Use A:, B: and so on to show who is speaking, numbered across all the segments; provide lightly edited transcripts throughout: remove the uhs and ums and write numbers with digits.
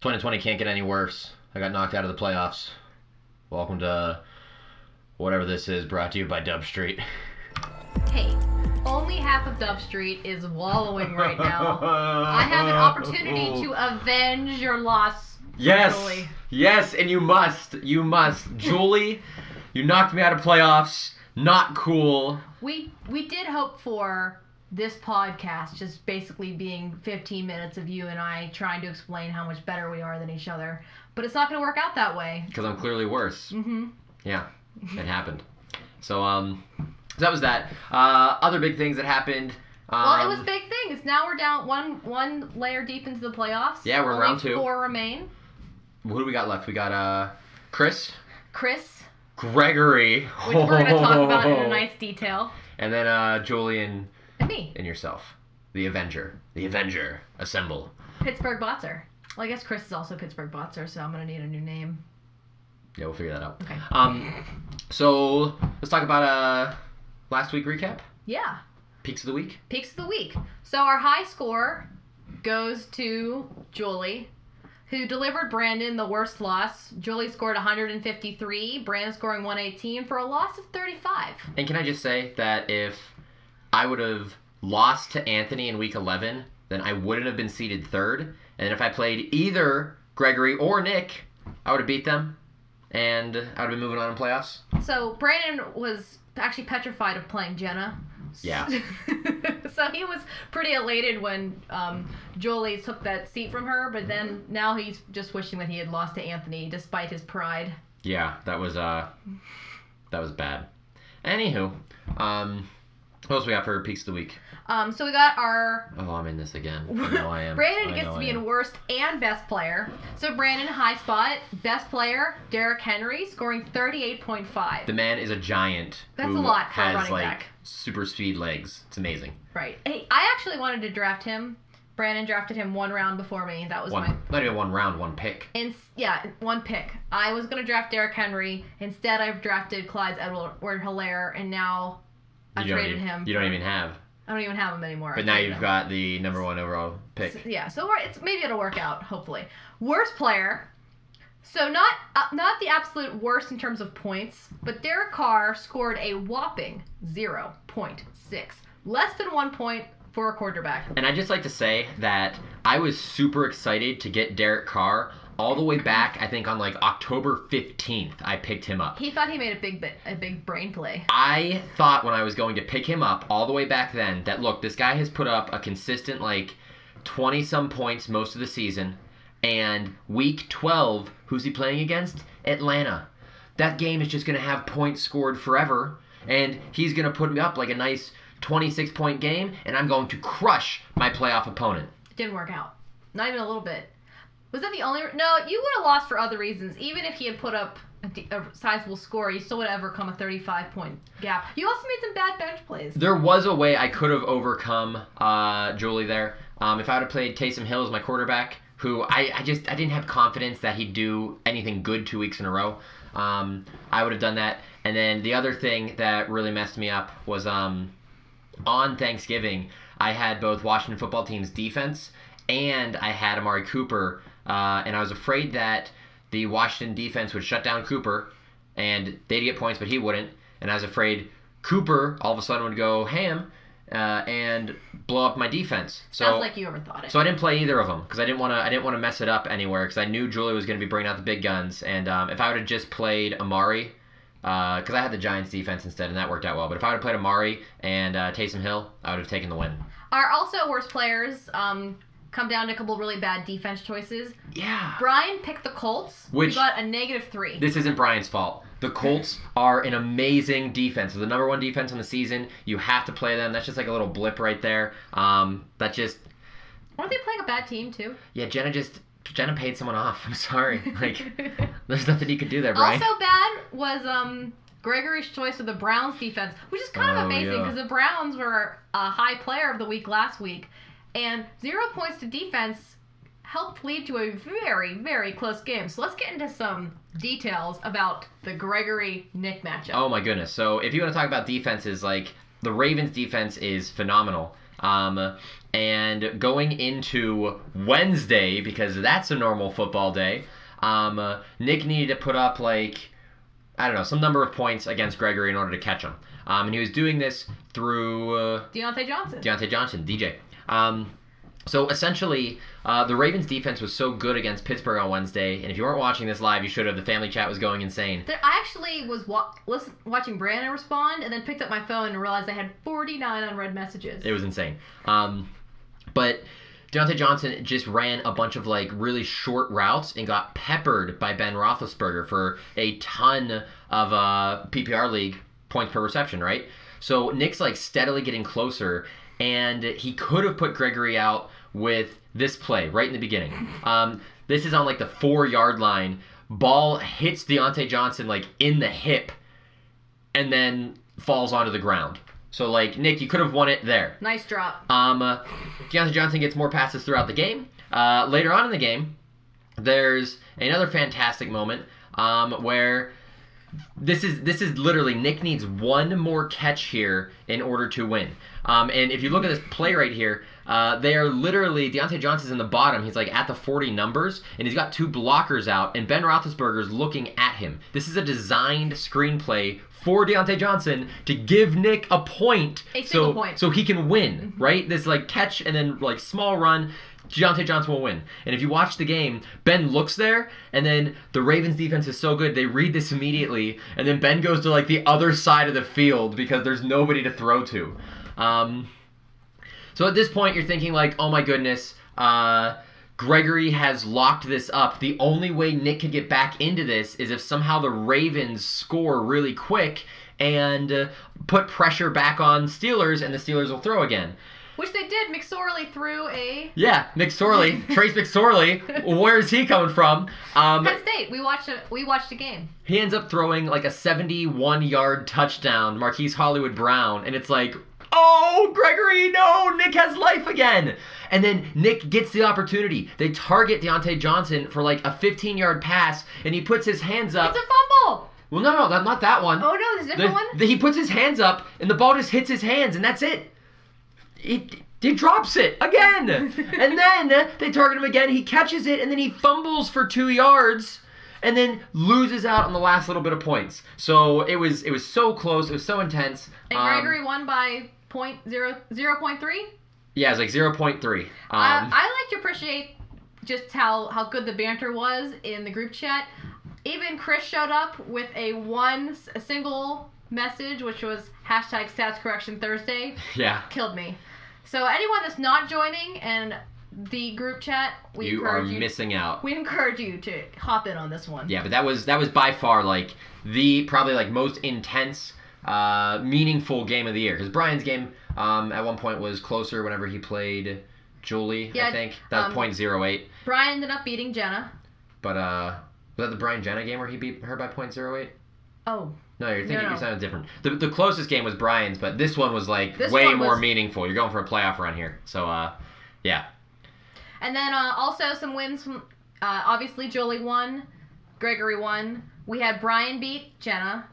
A: 2020 can't get any worse. I got knocked out of the playoffs. Welcome to whatever this is, brought to you by Dub Street.
B: Hey, only half of Dub Street is wallowing right now. I have an opportunity to avenge your loss.
A: Yes,
B: Julie.
A: yes, and you must. Julie, you knocked me out of playoffs. Not cool.
B: We did hope for this podcast just basically being 15 minutes of you and I trying to explain how much better we are than each other. But it's not going to work out that way.
A: Because I'm clearly worse.
B: Mm-hmm.
A: Yeah, it happened. So that was that. Other big things that happened.
B: Well, it was big things. Now we're down one layer deep into the playoffs.
A: Yeah, we're in round 2.
B: 4 remain.
A: Who do we got left? We got Chris.
B: Gregory,
A: Gregory.
B: which we're going to talk about in a nice detail.
A: And then Julian.
B: And me.
A: And yourself. The Avenger. The Avenger. Assemble.
B: Pittsburgh Botzer. Well, I guess Chris is also Pittsburgh Botzer, so I'm going to need a new name.
A: Yeah, we'll figure that out.
B: Okay.
A: So let's talk about last week recap.
B: Yeah.
A: Peaks of the week.
B: Peaks of the week. So our high score goes to Julie, who delivered Brandon the worst loss. Julie scored 153, Brandon scoring 118 for a loss of 35.
A: And can I just say that if I would have lost to Anthony in week 11, then I wouldn't have been seeded 3rd. And if I played either Gregory or Nick, I would have beat them. And I would have been moving on in playoffs.
B: So Brandon was actually petrified of playing Jenna.
A: Yeah.
B: So he was pretty elated when Julie took that seat from her, but then now he's just wishing that he had lost to Anthony despite his pride.
A: Yeah, that was bad. Anywho, what else we got for Peaks of the Week?
B: So we got our...
A: Oh, I'm in this again. I know I am.
B: Brandon gets to be in worst and best player. So Brandon, high spot, best player, Derrick Henry, scoring 38.5.
A: The man is a giant.
B: That's
A: who
B: a lot for a
A: has,
B: running
A: like,
B: back.
A: super speed legs. It's amazing.
B: Right. Hey, I actually wanted to draft him. Brandon drafted him 1 round before me. That was
A: Not even 1 round, 1 pick.
B: Yeah, 1 pick. I was going to draft Derrick Henry. Instead, I've drafted Clyde Edward-Helaire, and now I traded him.
A: You don't even have.
B: I don't even have him anymore.
A: But now you've got the number 1 overall pick.
B: So maybe it'll work out, hopefully. Worst player. So not the absolute worst in terms of points, but Derek Carr scored a whopping 0.6. Less than 1 point for a quarterback.
A: And I'd just like to say that I was super excited to get Derek Carr all the way back, I think on like October 15th, I picked him up.
B: He thought he made a big brain play.
A: I thought when I was going to pick him up all the way back then that, look, this guy has put up a consistent like 20-some points most of the season. And week 12, who's he playing against? Atlanta. That game is just going to have points scored forever. And he's going to put me up like a nice 26-point game. And I'm going to crush my playoff opponent.
B: It didn't work out. Not even a little bit. Was that the only... No, you would have lost for other reasons. Even if he had put up a sizable score, you still would have overcome a 35-point gap. You also made some bad bench plays.
A: There was a way I could have overcome Julie there. If I would have played Taysom Hill as my quarterback, who I didn't have confidence that he'd do anything good 2 weeks in a row. I would have done that. And then the other thing that really messed me up was on Thanksgiving, I had both Washington football team's defense and I had Amari Cooper. And I was afraid that the Washington defense would shut down Cooper and they'd get points, but he wouldn't. And I was afraid Cooper all of a sudden would go ham and blow up my defense.
B: Sounds like you overthought it.
A: So I didn't play either of them because I didn't want to mess it up anywhere because I knew Julie was going to be bringing out the big guns. And if I would have just played Amari, because I had the Giants defense instead, and that worked out well. But if I would have played Amari and Taysom Hill, I would have taken the win.
B: Our also worst players come down to a couple really bad defense choices.
A: Yeah.
B: Brian picked the Colts. Which got a -3.
A: This isn't Brian's fault. The Colts are an amazing defense. They're the number 1 defense on the season. You have to play them. That's just like a little blip right there. Aren't
B: they playing a bad team too?
A: Yeah, Jenna paid someone off. I'm sorry. Like, there's nothing you could do there, Brian.
B: Also bad was Gregory's choice of the Browns defense, which is kind of amazing because the Browns were a high player of the week last week. And 0 points to defense helped lead to a very, very close game. So let's get into some details about the Gregory-Nick matchup.
A: Oh, my goodness. So if you want to talk about defenses, like, the Ravens' defense is phenomenal. And going into Wednesday, because that's a normal football day, Nick needed to put up some number of points against Gregory in order to catch him. And he was doing this through
B: Deontay
A: Johnson, DJ. So essentially, the Ravens defense was so good against Pittsburgh on Wednesday, and if you weren't watching this live, you should have. The family chat was going insane.
B: I actually was watching Brandon respond, and then picked up my phone and realized I had 49 unread messages.
A: It was insane. But Deontay Johnson just ran a bunch of really short routes and got peppered by Ben Roethlisberger for a ton of PPR league points per reception, right? So Nick's steadily getting closer, and he could have put Gregory out with this play right in the beginning. This is on the 4-yard line. Ball hits Deontay Johnson in the hip and then falls onto the ground. So Nick, you could have won it there.
B: Nice drop.
A: Deontay Johnson gets more passes throughout the game. Later on in the game, there's another fantastic moment where this is literally Nick needs one more catch here in order to win. And if you look at this play right here, they are literally, Deontay Johnson's in the bottom. He's at the 40 numbers, and he's got 2 blockers out, and Ben Roethlisberger's looking at him. This is a designed screenplay for Deontay Johnson to give Nick a point.
B: A single point.
A: So he can win, right? This catch and then small run. Deontay Johnson will win. And if you watch the game, Ben looks there, and then the Ravens defense is so good, they read this immediately, and then Ben goes to the other side of the field because there's nobody to throw to. So at this point, you're thinking oh my goodness, Gregory has locked this up. The only way Nick could get back into this is if somehow the Ravens score really quick and put pressure back on Steelers, and the Steelers will throw again.
B: Which they did. McSorley threw a...
A: Yeah, McSorley. Trace McSorley. Where's he coming from?
B: Penn State. We watched a game.
A: He ends up throwing a 71-yard touchdown, Marquise Hollywood Brown, and it's oh, Gregory, no, Nick has life again. And then Nick gets the opportunity. They target Deontay Johnson for a 15-yard pass, and he puts his hands up.
B: It's a fumble.
A: Well, no, not that one.
B: Oh, no, there's a different one?
A: He puts his hands up, and the ball just hits his hands, and that's it. He drops it again. And then they target him again. He catches it, and then he fumbles for 2 yards, and then loses out on the last little bit of points. So it was so close. It was so intense.
B: And Gregory won by 0.3?
A: Yeah, it was 0.3.
B: I like to appreciate just how good the banter was in the group chat. Even Chris showed up with a single message, which was #StatsCorrectionThursday.
A: Yeah.
B: Killed me. So anyone that's not joining and the group chat,
A: you are missing out.
B: We encourage you to hop in on this one.
A: Yeah, but that was by far the probably most intense, meaningful game of the year. Because Brian's game at one point was closer whenever he played Julie. Yeah, I think that was .08.
B: Brian ended up beating Jenna.
A: But was that the Brian Jenna game where he beat her by .08?
B: Oh.
A: No, you're thinking you're sounding different. The closest game was Brian's, but this one was more meaningful. You're going for a playoff run here. So yeah.
B: And then also some wins from obviously Julie won, Gregory won. We had Brian beat Jenna,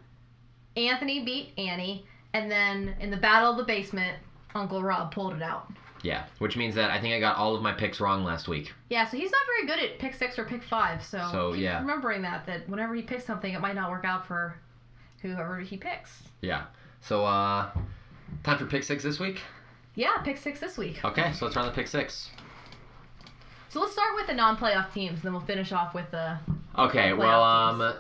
B: Anthony beat Annie, and then in the battle of the basement, Uncle Rob pulled it out.
A: Yeah, which means that I think I got all of my picks wrong last week.
B: Yeah, so he's not very good at pick 6 or pick 5. So keep
A: yeah,
B: remembering that whenever he picks something, it might not work out for whoever he picks.
A: Yeah. So time for pick 6 this week?
B: Yeah, pick 6 this week.
A: Okay, so let's run the pick 6.
B: So let's start with the non-playoff teams, and then we'll finish off with the
A: Okay, well,
B: teams.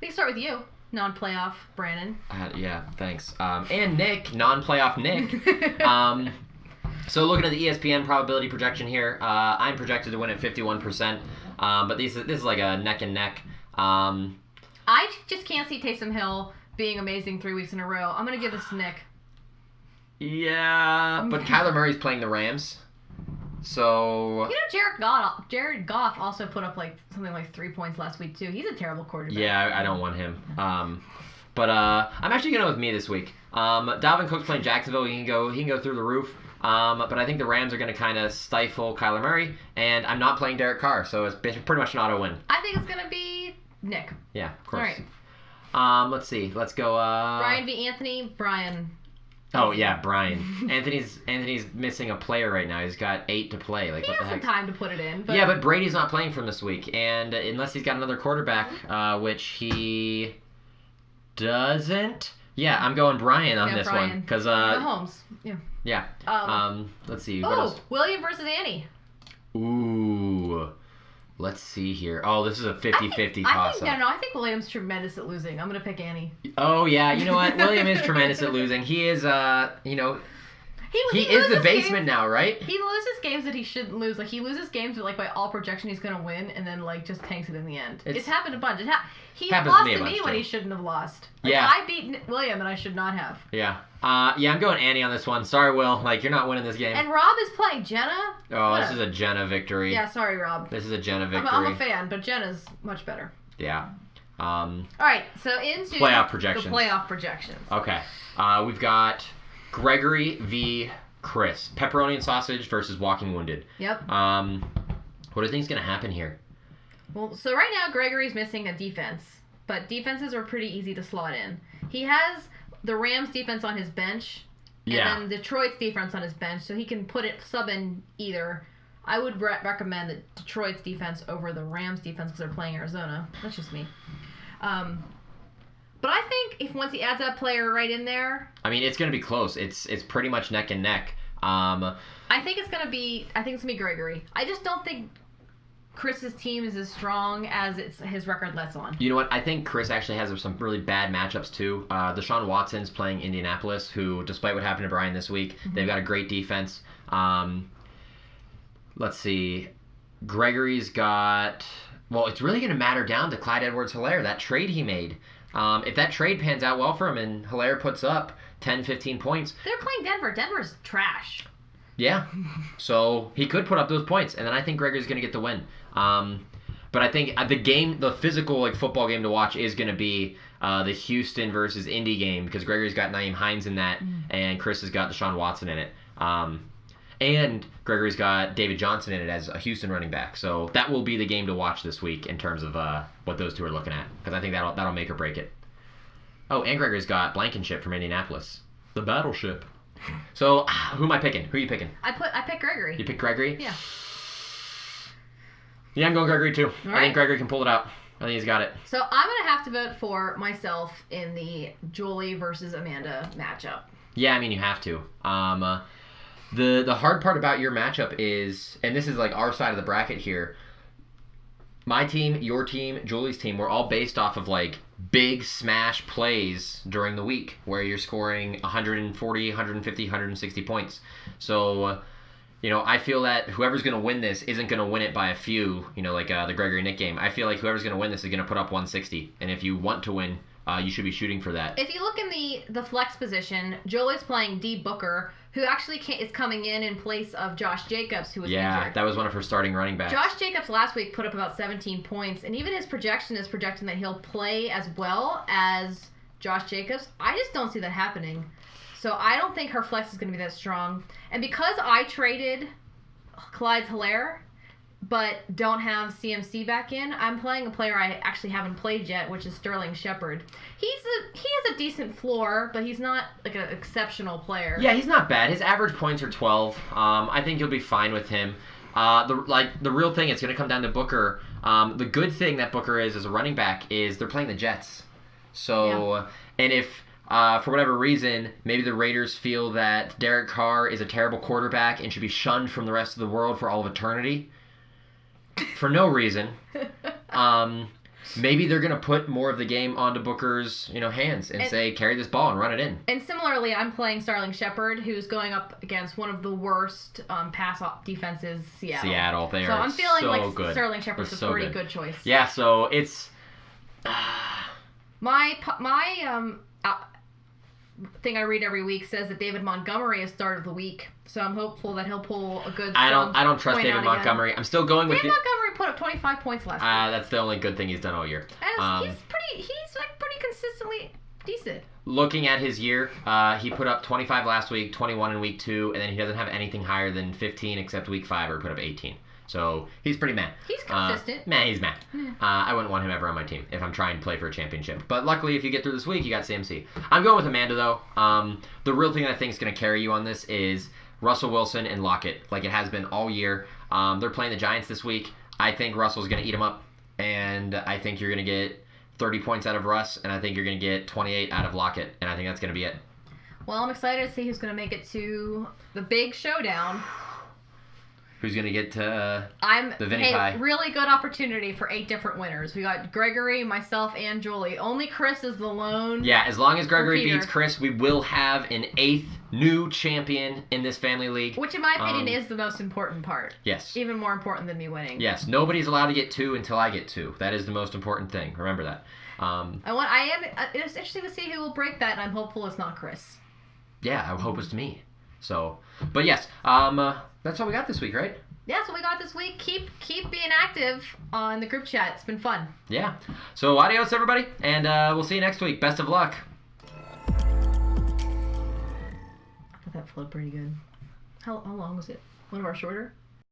B: We can start with you, non-playoff Brandon.
A: Yeah, thanks. And Nick, non-playoff Nick. So looking at the ESPN probability projection here, I'm projected to win at 51%, but this is a neck and neck.
B: I just can't see Taysom Hill being amazing 3 weeks in a row. I'm going to give this to Nick.
A: Yeah, but Kyler Murray's playing the Rams. So
B: Jared Goff also put up something like 3 points last week too. He's a terrible quarterback.
A: Yeah, I don't want him. But I'm actually going with me this week. Dalvin Cook's playing Jacksonville. He can go through the roof. But I think the Rams are going to kind of stifle Kyler Murray, and I'm not playing Derek Carr, so it's pretty much an auto win.
B: I think it's going to be Nick.
A: Yeah, of course.
B: All right.
A: Let's see. Let's go.
B: Brian v. Anthony. Brian.
A: Oh yeah, Brian. Anthony's missing a player right now. He's got 8 to play. Like
B: he
A: what the
B: has some
A: heck?
B: time to put it in. But...
A: Yeah, but Brady's not playing for him this week, and unless he's got another quarterback, which he doesn't. Yeah, I'm going Brian on this
B: Brian.
A: one because
B: Mahomes. Yeah.
A: Yeah. Let's see. What
B: Oh,
A: else?
B: William versus Annie.
A: Ooh. Let's see here. Oh, this is a 50-50 toss-up.
B: I think William's tremendous at losing. I'm gonna pick Annie.
A: Oh yeah, you know what? William is tremendous at losing. He is he is the basement now, right?
B: He loses games that he shouldn't lose. Like he loses games that, like, by all projection he's gonna win, and then like just tanks it in the end. It's happened a bunch. He lost to me when he shouldn't have lost. Like,
A: yeah.
B: I beat William and I should not have.
A: Yeah. Yeah, I'm going Annie on this one. Sorry, Will. Like, you're not winning this game.
B: And Rob is playing Jenna.
A: Oh, this is a Jenna victory.
B: Yeah, sorry, Rob.
A: This is a Jenna victory.
B: I'm a fan, but Jenna's much better.
A: Yeah.
B: All right, so into
A: playoff projections.
B: The playoff projections.
A: Okay. We've got Gregory v. Chris. Pepperoni and sausage versus Walking Wounded.
B: Yep.
A: What do you think is going to happen here?
B: Well, so right now Gregory's missing a defense, but defenses are pretty easy to slot in. He has the Rams defense on his bench, and then Detroit's defense on his bench, so he can sub in either. I would recommend that Detroit's defense over the Rams defense because they're playing Arizona. That's just me. But I think once he adds that player right in there,
A: I mean, it's going to be close. It's pretty much neck and neck.
B: I think it's gonna be Gregory. I just don't think Chris's team is as strong as his record lets on.
A: You know what? I think Chris actually has some really bad matchups too. Deshaun Watson's playing Indianapolis, who, despite what happened to Brian this week, they've got a great defense. Let's see. Gregory's got... Well, it's really going to matter down to Clyde Edwards-Helaire, that trade he made. If that trade pans out well for him and Helaire puts up 10, 15 points...
B: They're playing Denver. Denver's trash.
A: Yeah. So he could put up those points, and then I think Gregory's going to get the win. But I think the physical football game to watch is going to be the Houston versus Indy game, because Gregory's got Nyheim Hines in that, and Chris has got Deshaun Watson in it. And Gregory's got David Johnson in it as a Houston running back. So that will be the game to watch this week in terms of what those two are looking at, because I think that'll make or break it. Oh, and Gregory's got Blankenship from Indianapolis. The Battleship. So, who am I picking? Who are you picking?
B: I picked Gregory.
A: You picked Gregory?
B: Yeah.
A: Yeah, I'm going Gregory too.
B: All
A: I think Gregory can pull it out. I think he's got it.
B: So I'm going to have to vote for myself in the Julie versus Amanda matchup.
A: Yeah, I mean, you have to. The hard part about your matchup is, and this is like our side of the bracket here, my team, your team, Julie's team, we're all based off of big smash plays during the week where you're scoring 140, 150, 160 points. So, I feel that whoever's going to win this isn't going to win it by a few, the Gregory Nick game. I feel like whoever's going to win this is going to put up 160. And if you want to win, you should be shooting for that.
B: If you look in the flex position, Julie's playing D. Booker, who actually is coming in place of Josh Jacobs, who was injured.
A: Yeah, that was one of her starting running backs.
B: Josh Jacobs last week put up about 17 points, and even his projection is projecting that he'll play as well as Josh Jacobs. I just don't see that happening. So I don't think her flex is going to be that strong. And because I traded Clyde Helaire, but don't have CMC back in, I'm playing a player I actually haven't played yet, which is Sterling Shepard. He has a decent floor, but he's not an exceptional player.
A: Yeah, he's not bad. His average points are 12. I think you'll be fine with him. The real thing, it's going to come down to Booker. The good thing that Booker is as a running back is they're playing the Jets. So, and if for whatever reason, maybe the Raiders feel that Derek Carr is a terrible quarterback and should be shunned from the rest of the world for all of eternity, for no reason, maybe they're going to put more of the game onto Booker's hands and say, carry this ball and run it in.
B: And similarly, I'm playing Sterling Shepard, who's going up against one of the worst pass-off defenses, Seattle.
A: They
B: so
A: are
B: I'm feeling
A: so
B: like
A: good.
B: Sterling Shepard's
A: so
B: a pretty good choice.
A: Yeah, so it's...
B: My thing I read every week says that David Montgomery is start of the week, so I'm hopeful that he'll pull a good.
A: I don't trust David Montgomery. I'm still going with
B: David Montgomery put up 25 points last week.
A: That's the only good thing he's done all year.
B: And he's pretty consistently decent.
A: Looking at his year, he put up 25 last week, 21 in week 2, and then he doesn't have anything higher than 15 except week 5, where he put up 18. So he's pretty mad.
B: He's consistent.
A: He's mad. I wouldn't want him ever on my team if I'm trying to play for a championship. But luckily, if you get through this week, you got CMC. I'm going with Amanda, though. The real thing that I think is going to carry you on this is Russell Wilson and Lockett, like it has been all year. They're playing the Giants this week. I think Russell's going to eat them up, and I think you're going to get 30 points out of Russ, and I think you're going to get 28 out of Lockett, and I think that's going to be it.
B: Well, I'm excited to see who's going to make it to the big showdown.
A: Who's going to get to the Vinnie
B: hey,
A: pie?
B: Really good opportunity for 8 different winners. We got Gregory, myself, and Julie. Only Chris is the lone.
A: Yeah, as long as Gregory
B: repeater.
A: beats Chris, we will have an 8th new champion in this family league.
B: Which, in my opinion, is the most important part.
A: Yes.
B: Even more important than me winning.
A: Yes, nobody's allowed to get 2 until I get 2. That is the most important thing. Remember that.
B: It's interesting to see who will break that, and I'm hopeful it's not Chris.
A: Yeah, I hope it's me. So, but yes, that's all we got this week, right?
B: Yeah, that's what we got this week. Keep being active on the group chat. It's been fun.
A: Yeah. So adios, everybody, and we'll see you next week. Best of luck.
B: I thought that flowed pretty good. How long was it? One of our shorter?